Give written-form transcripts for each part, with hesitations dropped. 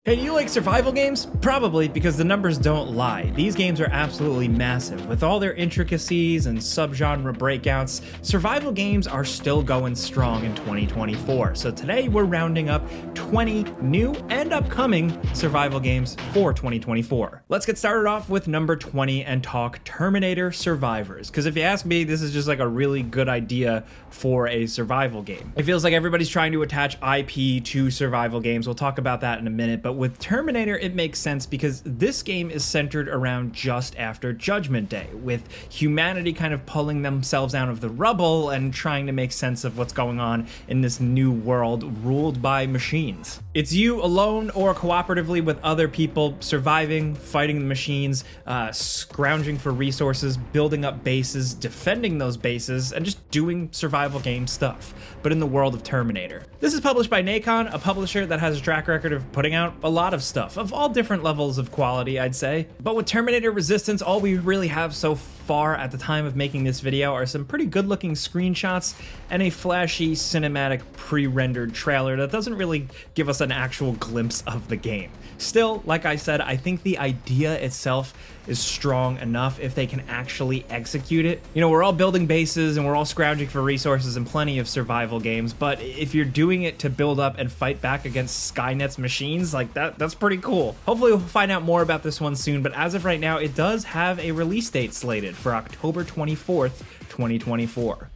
Hey, do you like survival games? Probably, because the numbers don't lie. These games are absolutely massive. With all their intricacies and subgenre breakouts, survival games are still going strong in 2024. So today we're rounding up 20 new and upcoming survival games for 2024. Let's get started off with number 20 and talk Terminator Survivors. Because if you ask me, this is just like a really good idea for a survival game. It feels like everybody's trying to attach IP to survival games. We'll talk about that in a minute, but with Terminator, it makes sense because this game is centered around just after Judgment Day, with humanity kind of pulling themselves out of the rubble and trying to make sense of what's going on in this new world ruled by machines. It's you alone or cooperatively with other people surviving, fighting the machines, scrounging for resources, building up bases, defending those bases, and just doing survival game stuff, but in the world of Terminator. This is published by Nacon, a publisher that has a track record of putting out a lot of stuff of all different levels of quality, I'd say. But with Terminator Resistance, all we really have so far at the time of making this video are some pretty good looking screenshots and a flashy cinematic pre-rendered trailer that doesn't really give us an actual glimpse of the game. Still, like I said, I think the idea itself is strong enough if they can actually execute it. You know, we're all building bases and we're all scrounging for resources in plenty of survival games, but if you're doing it to build up and fight back against Skynet's machines, like that's pretty cool. Hopefully we'll find out more about this one soon, but as of right now, it does have a release date slated for October 24th, 2024.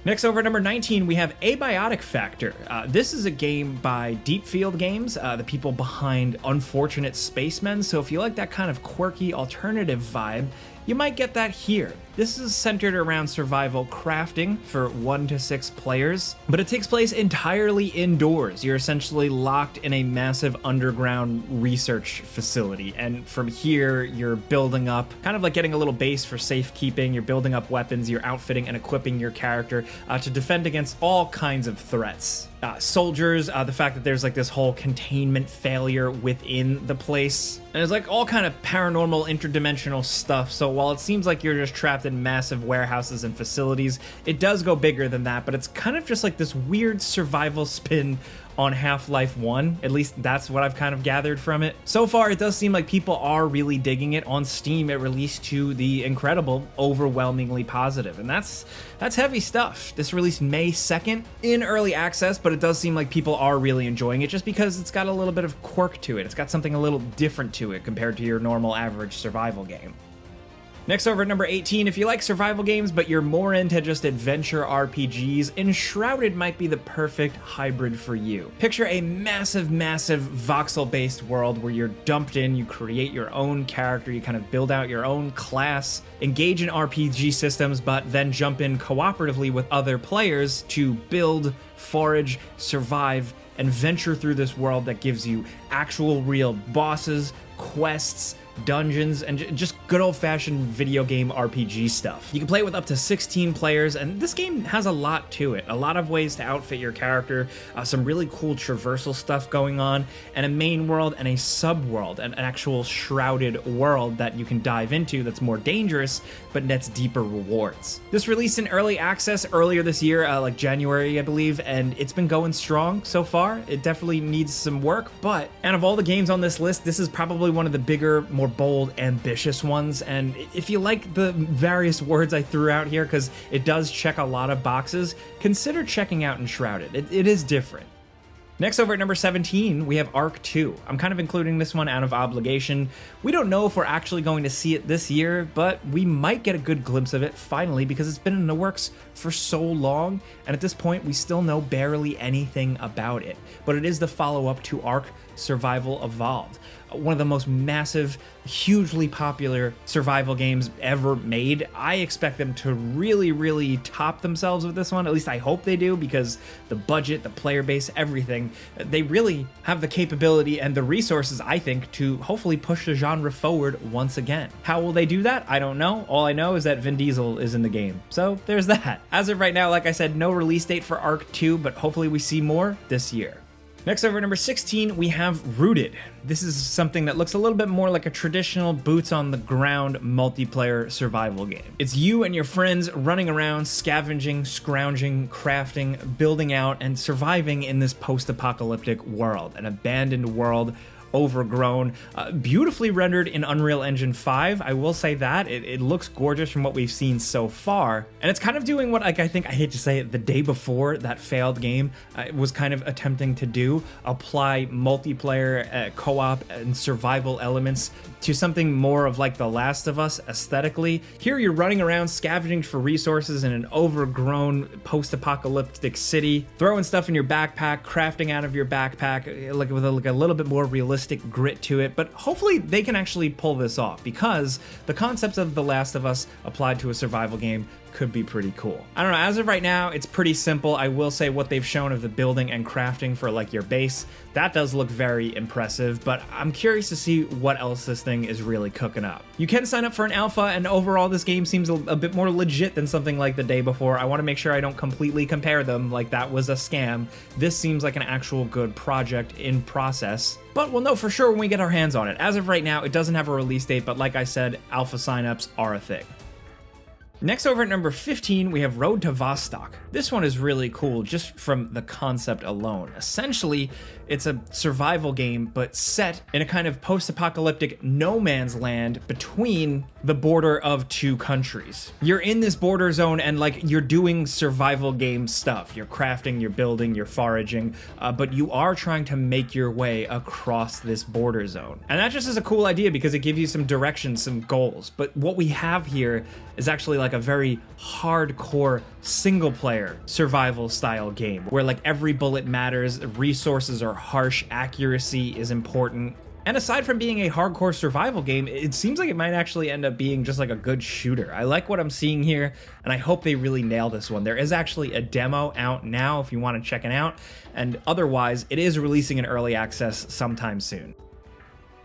Next, over at number 19, we have Abiotic Factor. This is a game by Deep Field Games, the people behind Unfortunate Spacemen, so if you like that kind of quirky alternative vibe, you might get that here. This is centered around survival crafting for 1 to 6 players, but it takes place entirely indoors. You're essentially locked in a massive underground research facility, and from here, you're building up, kind of like getting a little base for safekeeping, you're building up weapons, you're outfitting and equipping your character to defend against all kinds of threats. Soldiers, the fact that there's like this whole containment failure within the place, and it's like all kind of paranormal interdimensional stuff. So while it seems like you're just trapped in massive warehouses and facilities, it does go bigger than that, but it's kind of just like this weird survival spin on Half-Life 1. At least that's what I've kind of gathered from it. So far, it does seem like people are really digging it. On Steam, it released to the incredible, overwhelmingly positive, and that's heavy stuff. This released May 2nd in early access, but it does seem like people are really enjoying it just because it's got a little bit of quirk to it. It's got something a little different to it compared to your normal average survival game. Next, over at number 18, if you like survival games, but you're more into just adventure RPGs, Enshrouded might be the perfect hybrid for you. Picture a massive voxel-based world where you're dumped in, you create your own character, you kind of build out your own class, engage in RPG systems, but then jump in cooperatively with other players to build, forage, survive, and venture through this world that gives you actual real bosses, quests, dungeons, and just good old-fashioned video game RPG stuff. You can play it with up to 16 players, and this game has a lot to it. A lot of ways to outfit your character, some really cool traversal stuff going on, and a main world and a sub-world, an actual shrouded world that you can dive into that's more dangerous, but nets deeper rewards. This released in early access earlier this year, like January, I believe, and it's been going strong so far. It definitely needs some work, but out of all the games on this list, this is probably one of the bigger, more bold, ambitious ones, and if you like the various words I threw out here, because it does check a lot of boxes, consider checking out Enshrouded. It is different. Next, over at number 17, we have Ark 2. I'm kind of including this one out of obligation. We don't know if we're actually going to see it this year, but we might get a good glimpse of it finally because it's been in the works for so long, and at this point, we still know barely anything about it. But it is the follow-up to Ark Survival Evolved, one of the most massive, hugely popular survival games ever made. I expect them to really top themselves with this one. At least I hope they do, because the budget, the player base, everything, they really have the capability and the resources, I think, to hopefully push the genre forward once again. How will they do that? I don't know. All I know is that Vin Diesel is in the game. So there's that. As of right now, like I said, no release date for Ark 2, but hopefully we see more this year. Next over at number 16, we have Rooted. This is something that looks a little bit more like a traditional boots on the ground multiplayer survival game. It's you and your friends running around, scavenging, scrounging, crafting, building out, and surviving in this post-apocalyptic world, an abandoned world, overgrown, beautifully rendered in Unreal Engine 5. I will say that it looks gorgeous from what we've seen so far, and it's kind of doing what, like, I hate to say it, the day before that failed game was kind of attempting to do: apply multiplayer, co-op, and survival elements to something more of like The Last of Us aesthetically. Here you're running around scavenging for resources in an overgrown post-apocalyptic city, throwing stuff in your backpack, crafting out of your backpack, like with a little bit more realistic grit to it. But hopefully they can actually pull this off, because the concepts of The Last of Us applied to a survival game could be pretty cool. I don't know, as of right now, it's pretty simple. I will say what they've shown of the building and crafting for like your base, that does look very impressive, but I'm curious to see what else this thing is really cooking up. You can sign up for an alpha, and overall this game seems a bit more legit than something like the day before. I want to make sure I don't completely compare them like that was a scam. This seems like an actual good project in process, but we'll know for sure when we get our hands on it. As of right now, it doesn't have a release date, but like I said, alpha signups are a thing. Next, over at number 15, we have Road to Vostok. This one is really cool just from the concept alone. Essentially, it's a survival game, but set in a kind of post-apocalyptic no man's land between the border of two countries. You're in this border zone and like you're doing survival game stuff. You're crafting, you're building, you're foraging, but you are trying to make your way across this border zone. And that just is a cool idea because it gives you some direction, some goals. But what we have here is actually like a very hardcore single player survival style game where like every bullet matters, resources are harsh, accuracy is important. And aside from being a hardcore survival game, it seems like it might actually end up being just like a good shooter. I like what I'm seeing here, and I hope they really nail this one. There is actually a demo out now if you want to check it out, and otherwise it is releasing in early access sometime soon.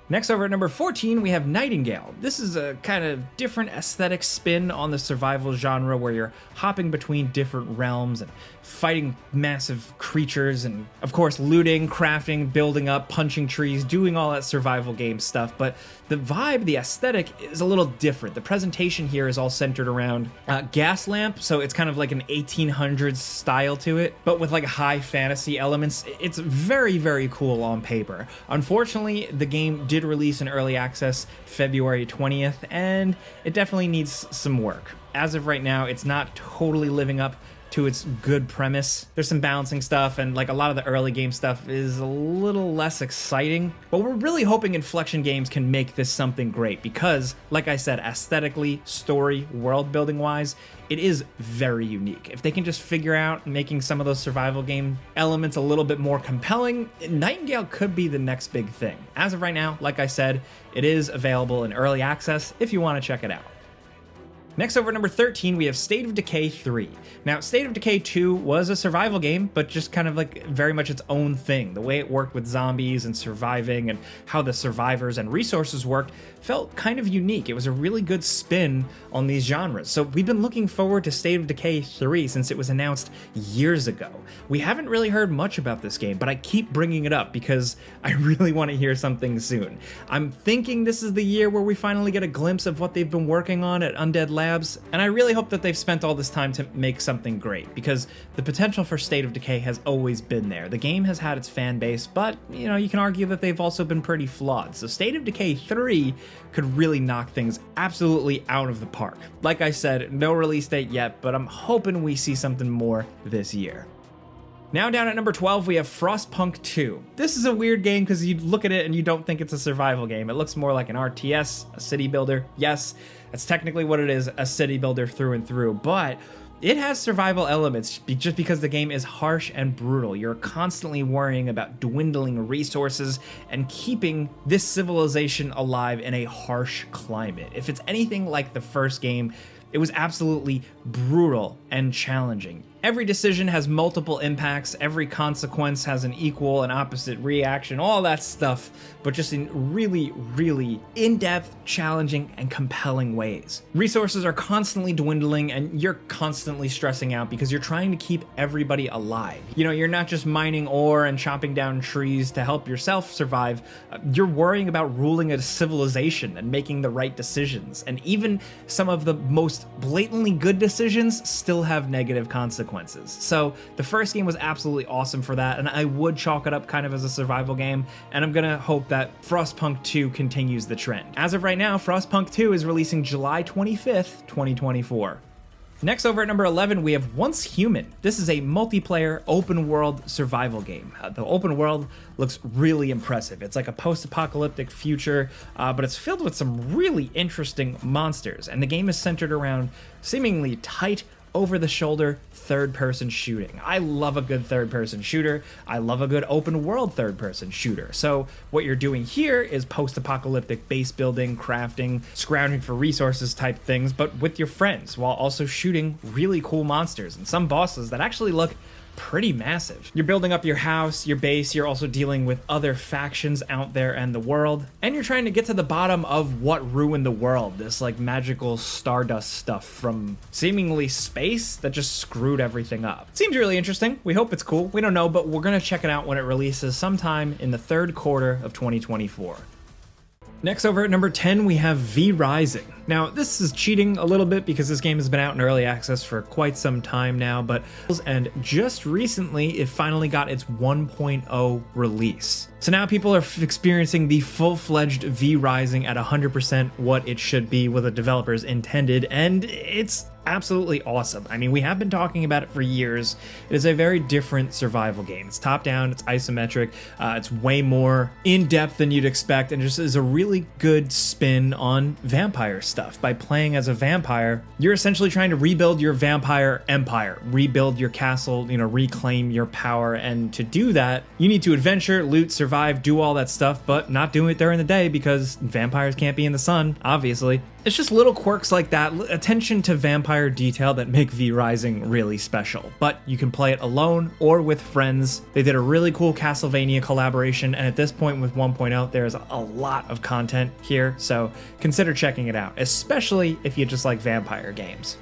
Next, over at number 14, we have Nightingale. This is a kind of different aesthetic spin on the survival genre where you're hopping between different realms and fighting massive creatures and, of course, looting, crafting, building up, punching trees, doing all that survival game stuff. But the vibe, the aesthetic is a little different. The presentation here is all centered around gas lamp, so it's kind of like an 1800s style to it, but with like high fantasy elements. It's very, very cool on paper. Unfortunately, the game did release in early access February 20th, and it definitely needs some work. As of right now, it's not totally living up to its good premise. There's some balancing stuff, and like a lot of the early game stuff is a little less exciting, but we're really hoping Inflection Games can make this something great because, like I said, aesthetically, story, world building wise, it is very unique. If they can just figure out making some of those survival game elements a little bit more compelling, Nightingale could be the next big thing. As of right now, like I said, it is available in early access if you want to check it out. Next, over at number 13, we have State of Decay 3. Now, State of Decay 2 was a survival game, but just kind of like very much its own thing. The way it worked with zombies and surviving and how the survivors and resources worked felt kind of unique. It was a really good spin on these genres. So we've been looking forward to State of Decay 3 since it was announced years ago. We haven't really heard much about this game, but I keep bringing it up because I really want to hear something soon. I'm thinking this is the year where we finally get a glimpse of what they've been working on at Undead Labs, and I really hope that they've spent all this time to make something great, because the potential for State of Decay has always been there. The game has had its fan base, but, you know, you can argue that they've also been pretty flawed. So State of Decay 3 could really knock things absolutely out of the park. Like I said, no release date yet, but I'm hoping we see something more this year. Now down at number 12, we have Frostpunk 2. This is a weird game because you look at it and you don't think it's a survival game. It looks more like an RTS, a city builder. Yes, that's technically what it is, a city builder through and through, but it has survival elements just because the game is harsh and brutal. You're constantly worrying about dwindling resources and keeping this civilization alive in a harsh climate. If it's anything like the first game, it was absolutely brutal and challenging. Every decision has multiple impacts, every consequence has an equal and opposite reaction, all that stuff, but just in really, really in-depth, challenging, and compelling ways. Resources are constantly dwindling, and you're constantly stressing out because you're trying to keep everybody alive. You know, you're not just mining ore and chopping down trees to help yourself survive, you're worrying about ruling a civilization and making the right decisions, and even some of the most blatantly good decisions still have negative consequences. So the first game was absolutely awesome for that, and I would chalk it up kind of as a survival game, and I'm gonna hope that Frostpunk 2 continues the trend. As of right now, Frostpunk 2 is releasing July 25th, 2024. Next, over at number 11, we have Once Human. This is a multiplayer open world survival game. The open world looks really impressive. It's like a post-apocalyptic future, but it's filled with some really interesting monsters, and the game is centered around seemingly tight, over-the-shoulder third-person shooting. I love a good third-person shooter. I love a good open-world third-person shooter. So what you're doing here is post-apocalyptic base building, crafting, scrounging for resources type things, but with your friends, while also shooting really cool monsters and some bosses that actually look pretty massive. You're building up your house, your base, you're also dealing with other factions out there and the world, and you're trying to get to the bottom of what ruined the world, this like magical stardust stuff from seemingly space that just screwed everything up. Seems really interesting. We hope it's cool. We don't know, but we're gonna check it out when it releases sometime in the third quarter of 2024. Next, over at number 10, we have V Rising. Now, this is cheating a little bit because this game has been out in early access for quite some time now, and just recently it finally got its 1.0 release. So now people are experiencing the full-fledged V Rising at 100% what it should be, what the developers intended, and it's absolutely awesome. I mean, we have been talking about it for years. It is a very different survival game. It's top-down, it's isometric, it's way more in-depth than you'd expect, and just is a really good spin on vampire stuff. By playing as a vampire, you're essentially trying to rebuild your vampire empire, rebuild your castle, you know, reclaim your power, and to do that, you need to adventure, loot, survive, do all that stuff, but not do it during the day because vampires can't be in the sun, obviously. It's just little quirks like that, attention to vampire detail that make V Rising really special. But you can play it alone or with friends. They did a really cool Castlevania collaboration, and at this point with 1.0, there's a lot of content here, so consider checking it out, especially if you just like vampire games.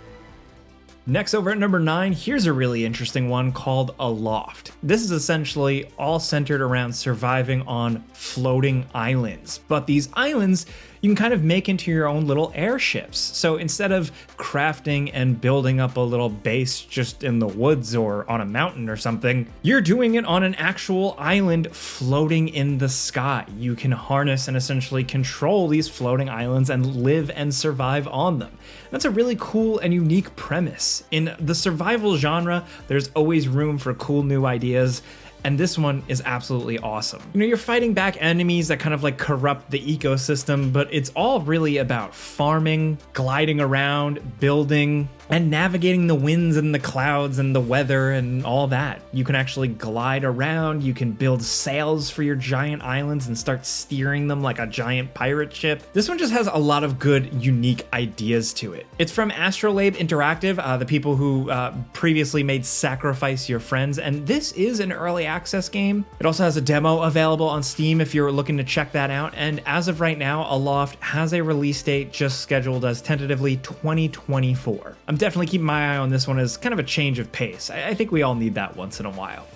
Next, over at number 9, here's a really interesting one called Aloft. This is essentially all centered around surviving on floating islands, but these islands you can kind of make into your own little airships. So instead of crafting and building up a little base just in the woods or on a mountain or something, you're doing it on an actual island floating in the sky. You can harness and essentially control these floating islands and live and survive on them. That's a really cool and unique premise. In the survival genre, there's always room for cool new ideas, and this one is absolutely awesome. You know, you're fighting back enemies that kind of like corrupt the ecosystem, but it's all really about farming, gliding around, building, and navigating the winds and the clouds and the weather and all that. You can actually glide around, you can build sails for your giant islands and start steering them like a giant pirate ship. This one just has a lot of good, unique ideas to it. It's from Astrolabe Interactive, the people who previously made Sacrifice Your Friends, and this is an early access game. It also has a demo available on Steam if you're looking to check that out, and as of right now, Aloft has a release date just scheduled as tentatively 2024. I'm definitely keeping my eye on this one as kind of a change of pace. I think we all need that once in a while.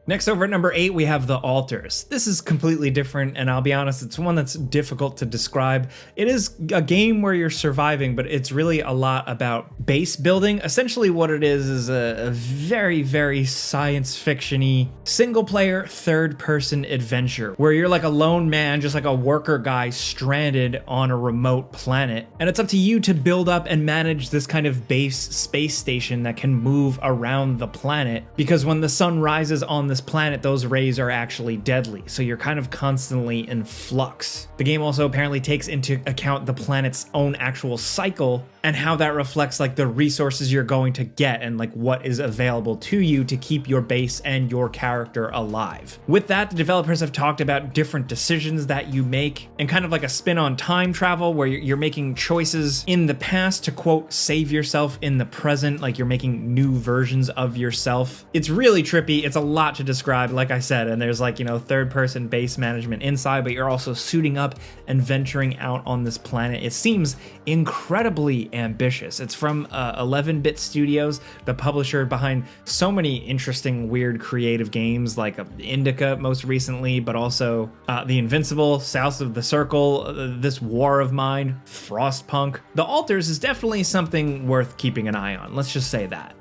Next, over at number 8, we have The Altars. This is completely different, and I'll be honest, it's one that's difficult to describe. It is a game where you're surviving, but it's really a lot about base building. Essentially what it is a very, very science fiction-y, single-player, third-person adventure, where you're like a lone man, just like a worker guy stranded on a remote planet, and it's up to you to build up and manage this kind of base space station that can move around the planet, because when the sun rises on this planet, those rays are actually deadly, so you're kind of constantly in flux. The game also apparently takes into account the planet's own actual cycle and how that reflects like the resources you're going to get and like what is available to you to keep your base and your character alive. With that, the developers have talked about different decisions that you make and kind of like a spin on time travel where you're making choices in the past to quote save yourself in the present, like you're making new versions of yourself. It's really trippy. It's a lot to describe, like I said, and there's like, you know, third person base management inside, but you're also suiting up and venturing out on this planet. It seems incredibly ambitious. It's from 11-Bit Studios, the publisher behind so many interesting, weird, creative games like Indica most recently, but also The Invincible, South of the Circle, This War of Mine, Frostpunk. The Alters is definitely something worth keeping an eye on. Let's just say that.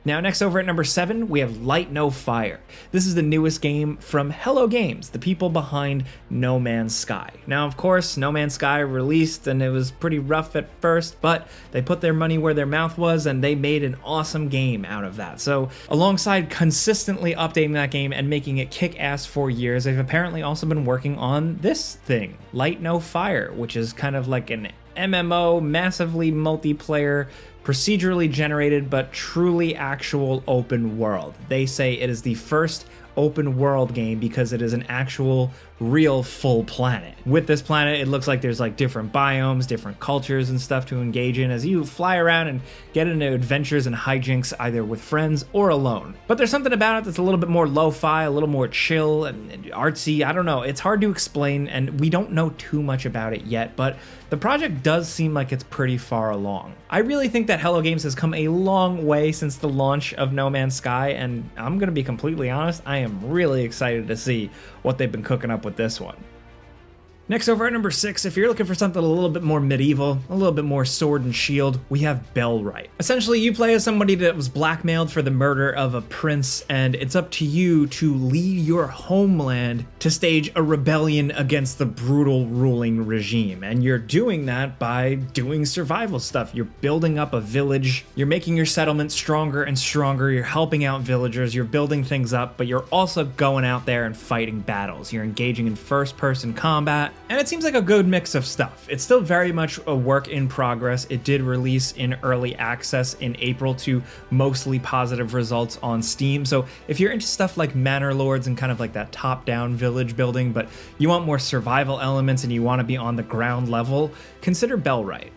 Now, next over at number 7, we have Light No Fire. This is the newest game from Hello Games, the people behind No Man's Sky. Now, of course, No Man's Sky released and it was pretty rough at first, but they put their money where their mouth was and they made an awesome game out of that. So, alongside consistently updating that game and making it kick ass for years, they've apparently also been working on this thing, Light No Fire, which is kind of like an MMO, massively multiplayer, procedurally generated, but truly actual open world. They say it is the first open world game because it is an actual real full planet. With this planet, it looks like there's like different biomes, different cultures and stuff to engage in as you fly around and get into adventures and hijinks either with friends or alone. But there's something about it that's a little bit more lo-fi, a little more chill and artsy. I don't know, it's hard to explain and we don't know too much about it yet, but the project does seem like it's pretty far along. I really think that Hello Games has come a long way since the launch of No Man's Sky, and I'm gonna be completely honest, I am really excited to see what they've been cooking up with this one. Next over at number 6, if you're looking for something a little bit more medieval, a little bit more sword and shield, we have Bellwright. Essentially, you play as somebody that was blackmailed for the murder of a prince, and it's up to you to lead your homeland to stage a rebellion against the brutal ruling regime. And you're doing that by doing survival stuff. You're building up a village, you're making your settlement stronger and stronger, you're helping out villagers, you're building things up, but you're also going out there and fighting battles. You're engaging in first-person combat, and it seems like a good mix of stuff. It's still very much a work in progress. It did release in early access in April to mostly positive results on Steam. So if you're into stuff like Manor Lords and kind of like that top-down village building, but you want more survival elements and you want to be on the ground level, consider Bellwright.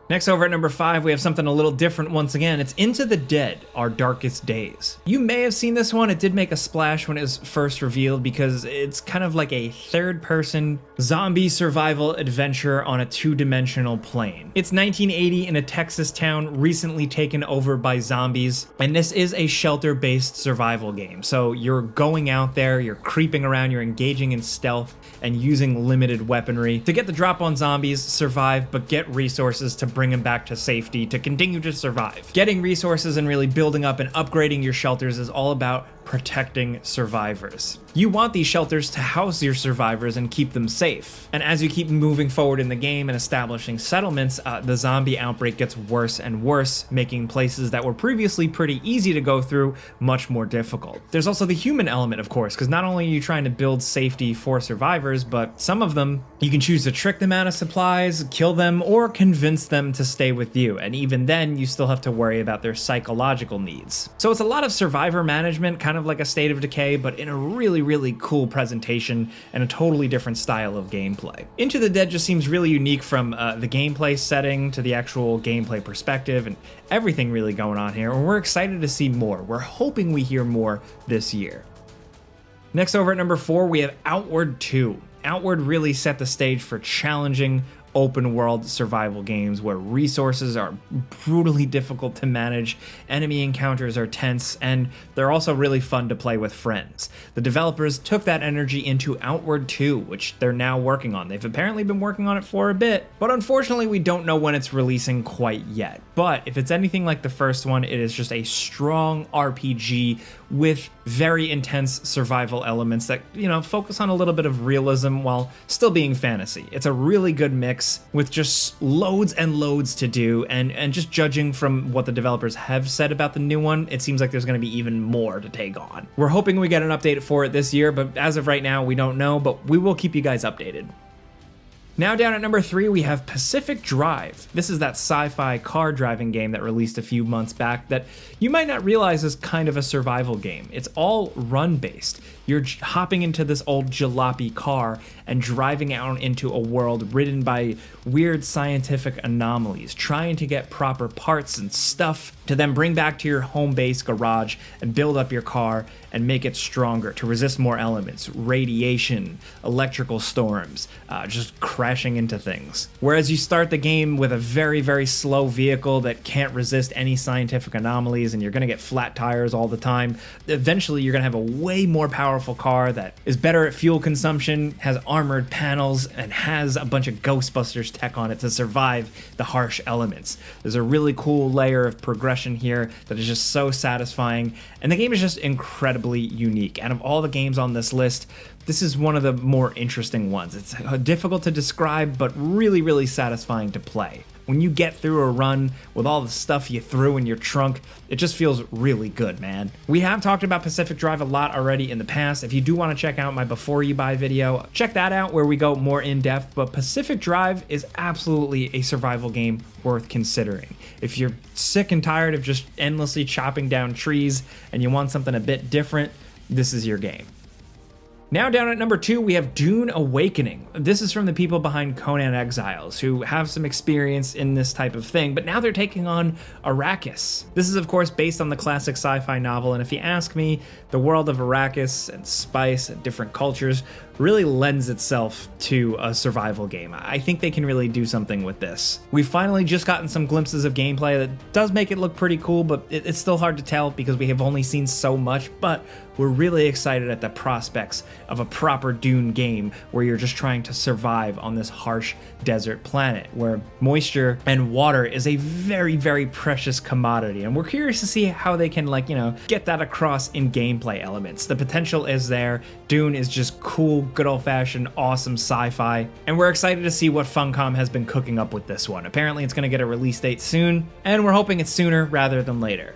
Next over at number 5, we have something a little different once again. It's Into the Dead, Our Darkest Days. You may have seen this one. It did make a splash when it was first revealed because it's kind of like a third-person zombie survival adventure on a two-dimensional plane. It's 1980 in a Texas town recently taken over by zombies, and this is a shelter-based survival game. So you're going out there, you're creeping around, you're engaging in stealth and using limited weaponry to get the drop on zombies, survive, but get resources to bring them back to safety to continue to survive. Getting resources and really building up and upgrading your shelters is all about protecting survivors. You want these shelters to house your survivors and keep them safe. And as you keep moving forward in the game and establishing settlements, the zombie outbreak gets worse and worse, making places that were previously pretty easy to go through much more difficult. There's also the human element, of course, because not only are you trying to build safety for survivors, but some of them, you can choose to trick them out of supplies, kill them, or convince them to stay with you. And even then, you still have to worry about their psychological needs. So it's a lot of survivor management, kind of like a State of Decay, but in a really cool presentation and a totally different style of gameplay. Into the Dead just seems really unique from the gameplay setting to the actual gameplay perspective and everything really going on here, and we're excited to see more. We're hoping we hear more this year. Next over at number 4, we have Outward 2. Outward really set the stage for challenging open world survival games where resources are brutally difficult to manage, enemy encounters are tense, and they're also really fun to play with friends. The developers took that energy into Outward 2, which they're now working on. They've apparently been working on it for a bit, but unfortunately we don't know when it's releasing quite yet. But if it's anything like the first one, it is just a strong RPG with very intense survival elements that, you know, focus on a little bit of realism while still being fantasy. It's a really good mix with just loads and loads to do, and just judging from what the developers have said about the new one, it seems like there's going to be even more to take on. We're hoping we get an update for it this year, but as of right now, we don't know, but we will keep you guys updated. Now down at number 3, we have Pacific Drive. This is that sci-fi car driving game that released a few months back that you might not realize is kind of a survival game. It's all run-based. You're hopping into this old jalopy car and driving out into a world ridden by weird scientific anomalies, trying to get proper parts and stuff to then bring back to your home base garage and build up your car and make it stronger to resist more elements, radiation, electrical storms, just crashing into things. Whereas you start the game with a very, very slow vehicle that can't resist any scientific anomalies and you're gonna get flat tires all the time. Eventually you're gonna have a way more powerful car that is better at fuel consumption, has armored panels, and has a bunch of Ghostbusters tech on it to survive the harsh elements. There's a really cool layer of progression here that is just so satisfying, and the game is just incredibly unique. Out of all the games on this list, this is one of the more interesting ones. It's difficult to describe, but really, really satisfying to play. When you get through a run with all the stuff you threw in your trunk, it just feels really good, man. We have talked about Pacific Drive a lot already in the past. If you do want to check out my Before You Buy video, check that out where we go more in depth, but Pacific Drive is absolutely a survival game worth considering. If you're sick and tired of just endlessly chopping down trees and you want something a bit different, this is your game. Now down at number 2, we have Dune Awakening. This is from the people behind Conan Exiles, who have some experience in this type of thing, but now they're taking on Arrakis. This is of course based on the classic sci-fi novel, and if you ask me, the world of Arrakis and spice and different cultures really lends itself to a survival game. I think they can really do something with this. We've finally just gotten some glimpses of gameplay that does make it look pretty cool, but it's still hard to tell because we have only seen so much, but we're really excited at the prospects of a proper Dune game where you're just trying to survive on this harsh desert planet where moisture and water is a very, very precious commodity. And we're curious to see how they can, get that across in gameplay elements. The potential is there. Dune is just cool, good old-fashioned, awesome sci-fi. And we're excited to see what Funcom has been cooking up with this one. Apparently it's going to get a release date soon, and we're hoping it's sooner rather than later.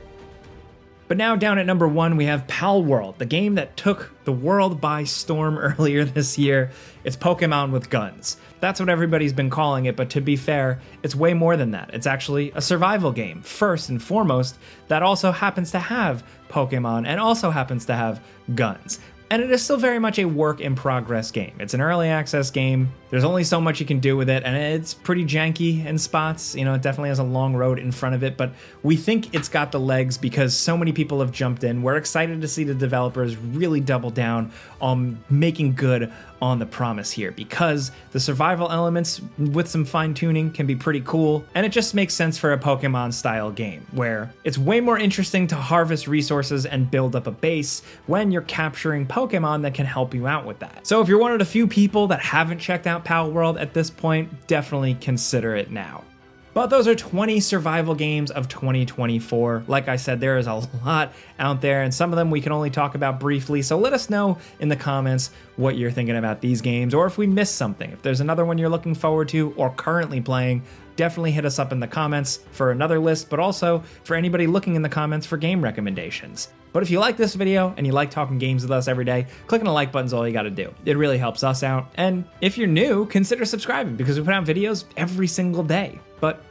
But now down at number 1, we have Palworld, the game that took the world by storm earlier this year. It's Pokemon with guns. That's what everybody's been calling it, but to be fair, it's way more than that. It's actually a survival game, first and foremost, that also happens to have Pokemon and also happens to have guns. And it is still very much a work in progress game. It's an early access game. There's only so much you can do with it, and it's pretty janky in spots. It definitely has a long road in front of it, but we think it's got the legs because so many people have jumped in. We're excited to see the developers really double down on making good on the promise here, because the survival elements with some fine tuning can be pretty cool, and it just makes sense for a Pokemon style game where it's way more interesting to harvest resources and build up a base when you're capturing Pokemon that can help you out with that. So if you're one of the few people that haven't checked out Palworld at this point, definitely consider it now. But those are 20 survival games of 2024. Like I said, there is a lot out there, and some of them we can only talk about briefly, so let us know in the comments what you're thinking about these games, or if we missed something. If there's another one you're looking forward to or currently playing, definitely hit us up in the comments for another list, but also for anybody looking in the comments for game recommendations. But if you like this video and you like talking games with us every day, clicking the like button is all you gotta do. It really helps us out. And if you're new, consider subscribing because we put out videos every single day. But